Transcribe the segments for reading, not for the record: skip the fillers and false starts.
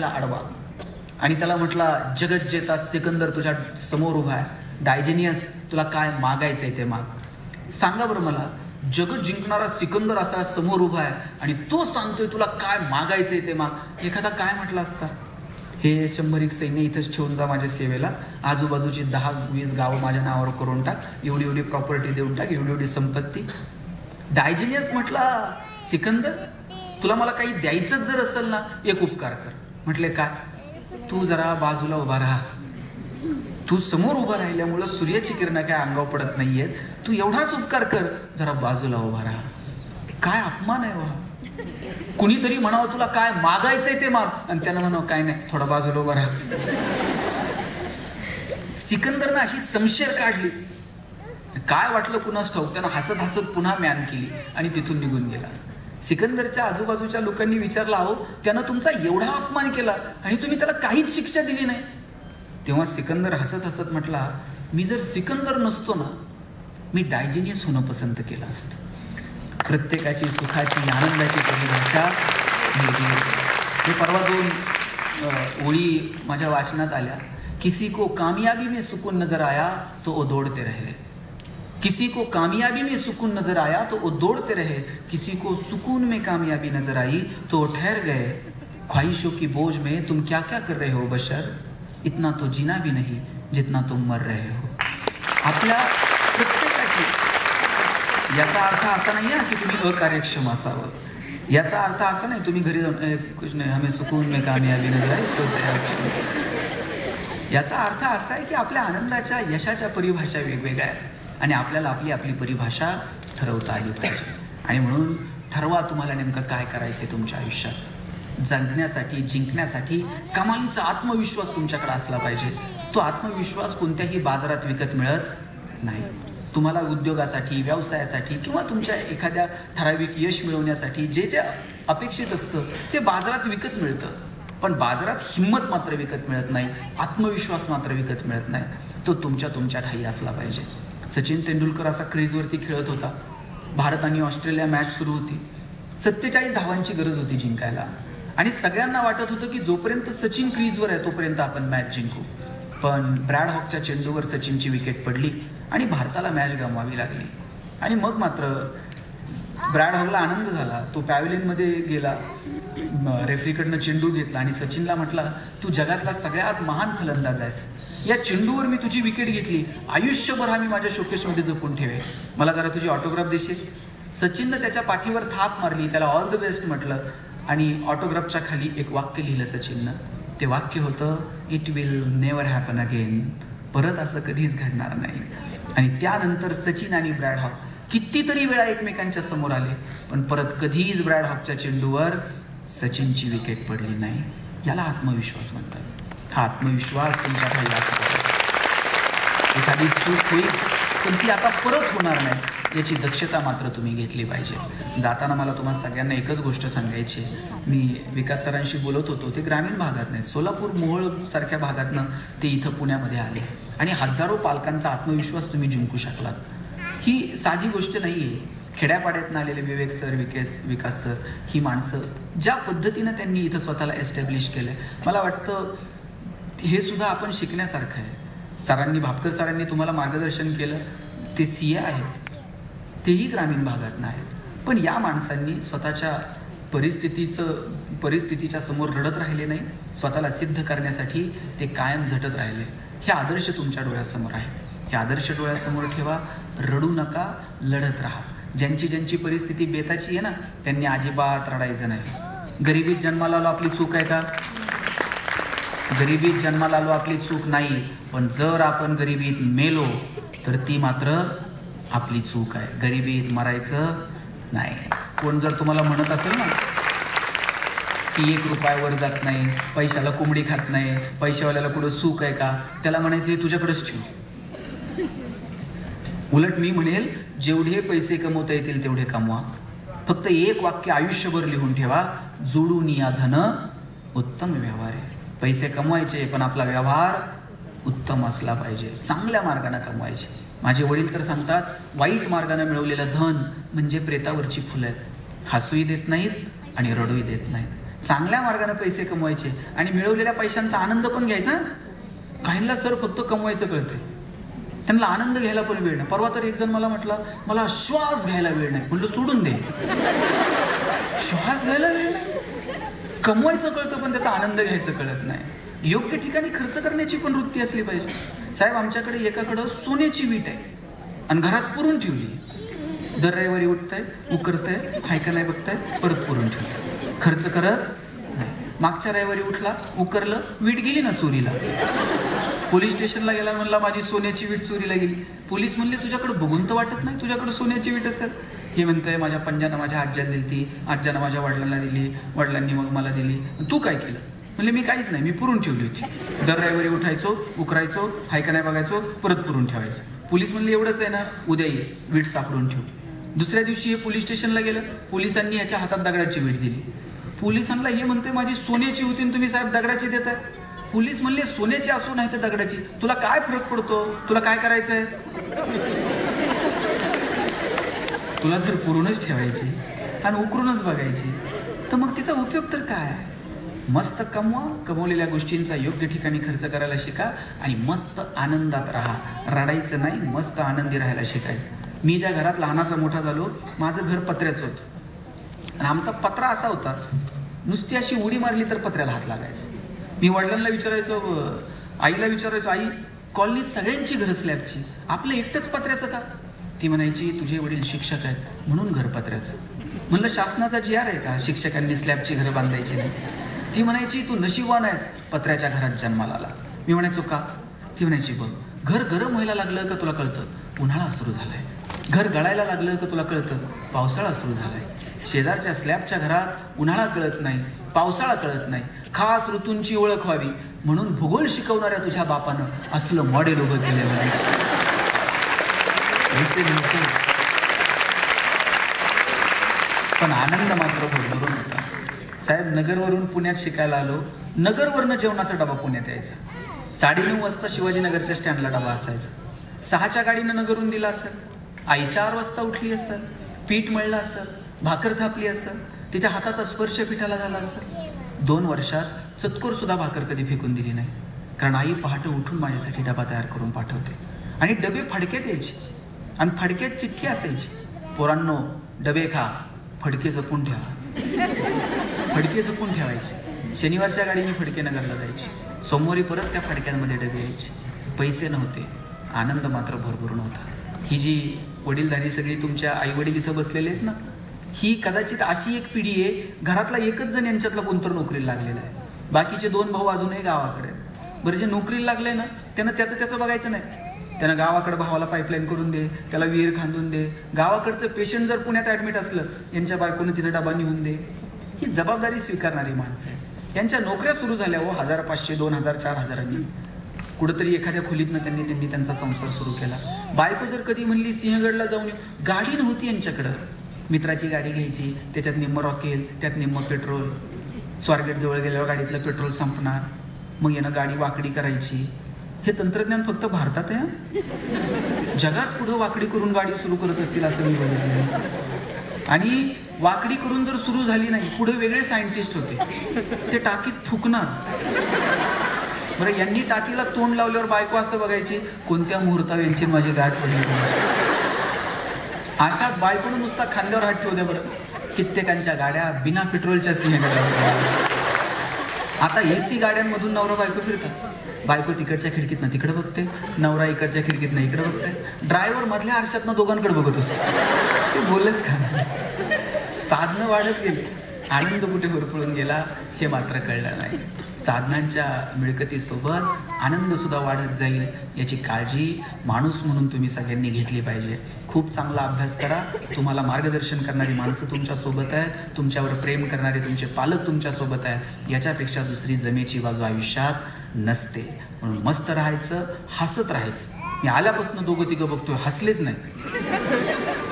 पाहिला आडवा आणि त्याला म्हटला, जगत जेता सिकंदर तुझ्या समोर उभा आहे, डायजेनियस तुला काय मागायचंय ते माग. सांगा बरं मला, जगत जिंकणारा सिकंदर असा समोर उभा आहे आणि तो सांगतोय तुला काय मागायचंय ते माग. एखादा काय म्हटलं असता, हे 100 सैन्य इथंच ठेवून जा माझ्या सेवेला, आजूबाजूची 10-20 गावं माझ्या नावावर करून टाक, एवढी एवढी प्रॉपर्टी देऊन टाक, एवढी एवढी संपत्ती. डायजेनियस म्हटला, सिकंदर तुला मला काही द्यायचंच जर असेल ना, एक उपकार कर. म्हटले काय? तू जरा बाजूला उभा राहा, तू समोर उभा राहिल्यामुळं सूर्याची किरणं काय अंगावर पडत नाहीयेत, तू एवढाच उपकार कर, जरा बाजूला उभा राहा. काय अपमान आहे वा. कुणीतरी म्हणावं तुला काय मागायचंय ते माग, आणि त्यानं म्हणावं काय नाही, थोडा बाजूला उभा राहा. सिकंदरनं अशी समशेर काढली. काय वाटलं कुणास ठाऊक, त्यानं हसत हसत पुन्हा म्यान केली आणि तिथून निघून गेला. सिकंदरच्या आजूबाजूच्या लोकांनी विचारलं, अहो त्यानं तुमचा एवढा अपमान केला आणि तुम्ही त्याला काहीच शिक्षा दिली नाही. तेव्हा सिकंदर हसत हसत म्हटला, मी जर सिकंदर नसतो ना, मी डायजेनियस होणं पसंत केलं असतं. प्रत्येकाची सुखाची आनंदाची परिभाषा वेगळी. मी परवा 2 ओळी माझ्या वाचनात आल्या. किसी को कामयाबी में सुकून नजर आया तो वो दौड़ते रहे, किसी को कामयाबी में सुकून नजर आया तो वो दौड़ते रहे, किसी को सुकून में कामयाबी नजर आई तो वो ठहर गए. ख्वाहिशों की बोझ में तुम क्या क्या कर रहे हो बशर, इतना तो जीना भी नहीं जितना तुम मर रहे हो. आपल्या प्रत्येकाची, याचा अर्थ असा नाही आहे की तुम्ही अकार्यक्षम असावं, याचा अर्थ असा नाही तुम्ही घरी जाऊन कुछ नाही हमें सुकून में कामयाबी नजर आई सोते. याचा अर्थ असा आहे की आपल्या आनंदाच्या यशाच्या परिभाषा वेगवेगळ्या आहेत आणि आपल्याला आपली आपली परिभाषा ठरवता आली पाहिजे. आणि म्हणून ठरवा तुम्हाला नेमकं काय करायचंय तुमच्या आयुष्यात. जगण्यासाठी, जिंकण्यासाठी कमालीचा आत्मविश्वास तुमच्याकडे असला पाहिजे. तो आत्मविश्वास कोणत्याही बाजारात विकत मिळत नाही. तुम्हाला उद्योगासाठी, व्यवसायासाठी किंवा तुमच्या एखाद्या ठराविक यश मिळवण्यासाठी जे जे अपेक्षित असतं ते बाजारात विकत मिळतं, पण बाजारात हिंमत मात्र विकत मिळत नाही, आत्मविश्वास मात्र विकत मिळत नाही. तो तुमच्या ठाई असला पाहिजे. सचिन तेंडुलकर असा क्रीजवरती खेळत होता. भारत आणि ऑस्ट्रेलिया मॅच सुरू होती. 47 धावांची गरज होती जिंकायला आणि सगळ्यांना वाटत होतं की जोपर्यंत सचिन क्रीजवर आहे तोपर्यंत आपण मॅच जिंकू. पण ब्रॅड हॉकच्या चेंडूवर सचिनची विकेट पडली आणि भारताला मॅच गमवावी लागली. आणि मग मात्र ब्रॅड हॉकला आनंद झाला. तो पॅव्हलियनमध्ये गेला, रेफरीकडनं चेंडू घेतला आणि सचिनला म्हटला, तू जगातला सगळ्यात महान फलंदाज आहेस, या चेंडूवर मी तुझी विकेट घेतली, आयुष्यभर हा मी माझ्या शोकेसमध्ये जपून ठेवेल, मला जरा तुझी ऑटोग्राफ देशील. सचिननं त्याच्या पाठीवर थाप मारली, त्याला ऑल द बेस्ट म्हटलं आणि ऑटोग्राफच्या खाली एक वाक्य लिहिलं सचिननं. ते वाक्य होतं, it will never happen again, परत असं कधीच घडणार नाही. आणि त्यानंतर सचिन आणि ब्रॅड हॉक कितीतरी वेळा एकमेकांच्या समोर आले, पण परत कधीच ब्रॅड हॉकच्या चेंडूवर सचिनची विकेट पडली नाही. याला आत्मविश्वास म्हणतात. हा आत्मविश्वास तुमच्या खाली असतो. एखादी चूक होईल पण ती आता परत होणार नाही याची दक्षता मात्र तुम्ही घेतली पाहिजे. जाताना मला तुम्हाला सगळ्यांना एकच गोष्ट सांगायची. मी विकास सरांशी बोलत होतो, ते ग्रामीण भागात नाही, सोलापूर मोहोळ सारख्या भागातनं ते इथं पुण्यामध्ये आले आणि हजारो पालकांचा आत्मविश्वास तुम्ही जिंकू शकलात. ही साधी गोष्ट नाही आहे. खेड्यापाड्यातनं आलेले विवेक सर, विकास सर, ही माणसं ज्या पद्धतीनं त्यांनी इथं स्वतःला एस्टॅब्लिश केलं, मला वाटतं हे सुद्धा आपण शिकण्यासारखं आहे. सरांनी, भापकर सरांनी तुम्हाला मार्गदर्शन केलं, ते CA आहेत, तेही ग्रामीण भागातनं आहेत, पण या माणसांनी स्वतःच्या परिस्थितीच्या समोर रडत राहिले नाही, स्वतःला सिद्ध करण्यासाठी ते कायम झटत राहिले. हे आदर्श तुमच्या डोळ्यासमोर आहे. हे आदर्श डोळ्यासमोर ठेवा. रडू नका, लढत राहा. ज्यांची परिस्थिती बेताची आहे ना, त्यांनी अजिबात रडायचं नाही. गरिबीत जन्माला आलो आपली चूक आहे का? गरिबीत जन्माला आलो आपली चूक नाही, पण जर आपण गरिबीत मेलो तर ती मात्र आपली चूक आहे. गरिबीत मरायचं नाही. कोण जर तुम्हाला म्हणत असेल ना की 1 रुपयावर जात नाही, पैशाला कोंबडी खात नाही, पैशावाल्याला कुठं सुख आहे का, त्याला म्हणायचं तुझ्याकडेच ठेव. उलट मी म्हणेल, जेवढे पैसे कमवता येतील तेवढे कमवा. फक्त एक वाक्य आयुष्यभर लिहून ठेवा, जोडून या धन उत्तम व्यवहार आहे. पैसे कमवायचे पण आपला व्यवहार उत्तम असला पाहिजे, चांगल्या मार्गाने कमवायचे. माझे वडील तर सांगतात, वाईट मार्गाने मिळवलेलं धन म्हणजे प्रेतावरची फुलं आहेत. हसूही देत नाहीत आणि रडूही देत नाहीत. चांगल्या मार्गाने पैसे कमवायचे आणि मिळवलेल्या पैशांचा आनंद पण घ्यायचा. काहींना सर फक्त कमवायचं कळतंय, त्यांना आनंद घ्यायला पण वेळ नाही. परवा तर एक जण मला म्हटला, मला श्वास घ्यायला वेळ नाही. म्हणलं सोडून दे, श्वास घ्यायला वेळ नाही. कमवायचं कळतं पण त्याचा आनंद घ्यायचं कळत नाही. योग्य ठिकाणी खर्च करण्याची पण वृत्ती असली पाहिजे. साहेब, आमच्याकडे एकाकडं सोन्याची वीट आहे आणि घरात पुरून ठेवली. दर रविवारी उठतंय, उकरतंय, हायका नाही बघताय, परत पुरून ठेवतंय, खर्च करत नाही. मागच्या रविवारी उठला, उकरलं, वीट गेली ना चोरीला. पोलीस स्टेशनला गेला, म्हणला माझी सोन्याची वीट चोरीला गेली. पोलीस म्हणले तुझ्याकडे बघून तर वाटत नाही तुझ्याकडे सोन्याची वीट असेल. हे म्हणतंय माझ्या पंजानं माझ्या आज्याला दिली ती, आज्यानं माझ्या वडिलांना दिली, वडिलांनी मग मला दिली. तू काय केलं? म्हणले मी काहीच नाही, मी पुरून ठेवली होती. दर रविवारी उठायचो, उकरायचो, हायका नाही बघायचो, परत पुरून ठेवायचं. पोलीस म्हणले एवढंच आहे ना, उद्या ये, वीट सापडून ठेव. दुसऱ्या दिवशी हे पोलीस स्टेशनला गेलं, पोलिसांनी याच्या हातात दगडाची वीट दिली. पोलिसांना हे म्हणते माझी सोन्याची होती आणि तुम्ही साहेब दगडाची देताय. पोलीस म्हणले सोन्याची असू नाही तर दगडाची, तुला काय फरक पडतो? तुला काय करायचंय? तुला जर पुरूनच ठेवायची आणि उकरूनच बघायची तर मग तिचा उपयोग तर काय? मस्त कमवा, कमवलेल्या गोष्टींचा योग्य ठिकाणी खर्च करायला शिका आणि मस्त आनंदात राहा. रडायचं नाही, मस्त आनंदी राहायला शिकायचं. मी ज्या घरात लहानाचा मोठा झालो, माझं घर पत्र्याचं होतं आणि आमचा पत्रा असा होता, नुसती अशी उडी मारली तर पत्र्याला हात लागायचा. मी वडिलांना विचारायचो, आईला विचारायचो, आई कॉलनीत सगळ्यांची घरं स्लॅबची, आपलं एकटंच पत्र्याचं का? ती म्हणायची तुझे वडील शिक्षक आहेत म्हणून घर पत्र्याचं. म्हणलं शासनाचा GR आहे का शिक्षकांनी स्लॅबची घरं बांधायची नाही? ती म्हणायची तू नशीबवान आहेस पत्र्याच्या घरात जन्माला आला. मी म्हणायचो का? ती म्हणायची बघ, घर गरम व्हायला लागलं का तुला कळतं उन्हाळा सुरू झालाय, घर गळायला लागलं का तुला कळतं पावसाळा सुरू झालाय. शेजारच्या स्लॅबच्या घरात उन्हाळा कळत नाही, पावसाळा कळत नाही. खास ऋतूंची ओळख व्हावी म्हणून भूगोल शिकवणाऱ्या तुझ्या बापानं असलं मॉडेल उभं केलं. पण आनंद मात्र भरभरून होता. साहेब, नगरवरून पुण्यात शिकायला आलो, नगरवरनं जेवणाचा डबा पुण्यात यायचा. 9:30 वाजता शिवाजीनगरच्या स्टँडला डबा असायचा. 6च्या गाडीनं नगरहून दिला असेल, आई 4 वाजता उठली असेल, पीठ मळलं असेल, भाकर थापली असेल, तिच्या हाताचा स्पर्श पिठाला झाला असेल. 2 वर्षात चतकोर सुद्धा भाकर कधी फेकून दिली नाही, कारण आई पहाटे उठून माझ्यासाठी डबा तयार करून पाठवते. आणि डबे फडक्यात यायचे आणि फडक्यात चिठ्ठी असायची, पोरांनो डबे खा, फडके जपून ठेवा. फडके जपून ठेवायचे. शनिवारच्या गाडीने फडके नगरला जायची, सोमवारी परत त्या फडक्यांमध्ये डबे यायचे. पैसे नव्हते, आनंद मात्र भरभरून होता. ही जी वडीलधारी सगळी तुमच्या आई वडील इथं बसलेले आहेत ना, ही कदाचित अशी एक पिढी आहे, घरातला एकच जण यांच्यातला कोणतर नोकरीला लागलेला आहे, बाकीचे 2 भाऊ अजूनही गावाकडे. बरं, जे नोकरीला लागले ना त्यानं त्याचं बघायचं नाही. त्यानं गावाकडे भावाला पाईपलाईन करून दे, त्याला विहीर खांदून दे. गावाकडचं पेशंट जर पुण्यात ॲडमिट असलं, यांच्या बायकोनं तिथं डबा नेऊन दे. ही जबाबदारी स्वीकारणारी माणसं आहे. यांच्या नोकऱ्या सुरू झाल्या हो 1500, 2000, 4000. कुठंतरी एखाद्या खोलीतनं त्यांनी त्यांचा संसार सुरू केला. बायको जर कधी म्हणली सिंहगडला जाऊन येऊ, गाडी नव्हती यांच्याकडं. मित्राची गाडी घ्यायची, त्याच्यात निम्मं रॉकेल, त्यात निम्मं पेट्रोल. स्वारगेट जवळ गेल्यावर गाडीतलं पेट्रोल संपणार, मग यानं गाडी वाकडी करायची. हे तंत्रज्ञान फक्त भारतात आहे, जगात पुढं वाकडी करून गाडी सुरू करत असतील असं मी बघितलं. आणि वाकडी करून जर सुरू झाली नाही, पुढे वेगळे सायंटिस्ट होते, ते टाकीत फुकणार. बरं, यांनी टाकीला तोंड लावल्यावर बायको असं बघायची, कोणत्या मुहूर्तावर यांची माझी गाठ होईल. अशात बायकोनं नुसता खांद्यावर हात ठेवू द्या बरं, कित्येकांच्या गाड्या बिना पेट्रोलच्या सिंहगडावर. आता AC गाड्यांमधून नवरा बायको फिरतात. बायको तिकडच्या खिडकीतनं तिकडे बघते, नवरा इकडच्या खिडकीतनं इकडे बघते. ड्रायव्हर मधल्या आरशातनं दोघांकडे बघत असतो. ते बोलत का? साधनं वाढत गेली, आनंद कुठे होरपळून गेला हे मात्र कळलं नाही. साधनांच्या मिळकतीसोबत आनंद सुद्धा वाढत जाईल याची काळजी माणूस म्हणून तुम्ही सगळ्यांनी घेतली पाहिजे. खूप चांगला अभ्यास करा. तुम्हाला मार्गदर्शन करणारी माणसं तुमच्या सोबत आहेत, तुमच्यावर प्रेम करणारे तुमचे पालक तुमच्या सोबत आहेत. याच्यापेक्षा दुसरी जमेची बाजू आयुष्यात नसते. म्हणून मस्त राहायचं, हसत राहायचं. मी आल्यापासून दोघं तिघं बघतोय, हसलेच नाही.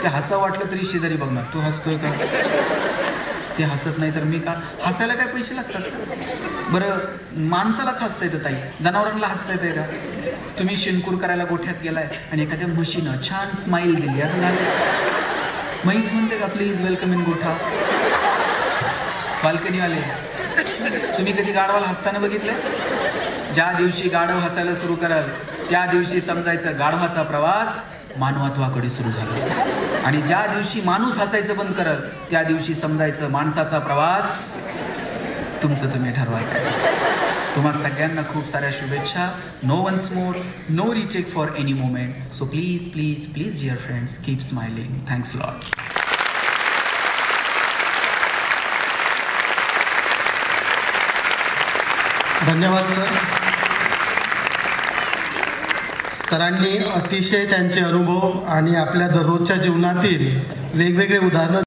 ते हसं वाटलं तरी शेजारी बघणार, तू हसतोय का? ते हसत नाही तर मी का? हसायला काय पैसे लागतात? बरं, माणसालाच हसता येतं ताई, जनावरांना हसता येते का? तुम्ही शिनकूर करायला गोठ्यात गेलाय आणि एखाद्या म्हशीनं छान स्माईल दिली, असं झालं? म्हैस म्हणते का प्लीज वेलकम इन गोठा? बाल्कनीवाले तुम्ही कधी गाढवाला हसताना बघितलं? ज्या दिवशी गाढव हसायला सुरू कराल त्या दिवशी समजायचं गाढवाचा प्रवास मानवत्वाकडे सुरू झाला, आणि ज्या दिवशी माणूस हसायचं बंद करल त्या दिवशी समजायचं माणसाचा प्रवास तुमचं तुम्ही ठरवा. तुम्हा सगळ्यांना खूप साऱ्या शुभेच्छा. No once more, no recheck for any moment. So please please please dear friends, keep smiling. Thanks lot. धन्यवाद सर. सरांनी अतिशय त्यांचे अनुभव आणि आपल्या दररोजच्या जीवनातील वेगवेगळे उदाहरणं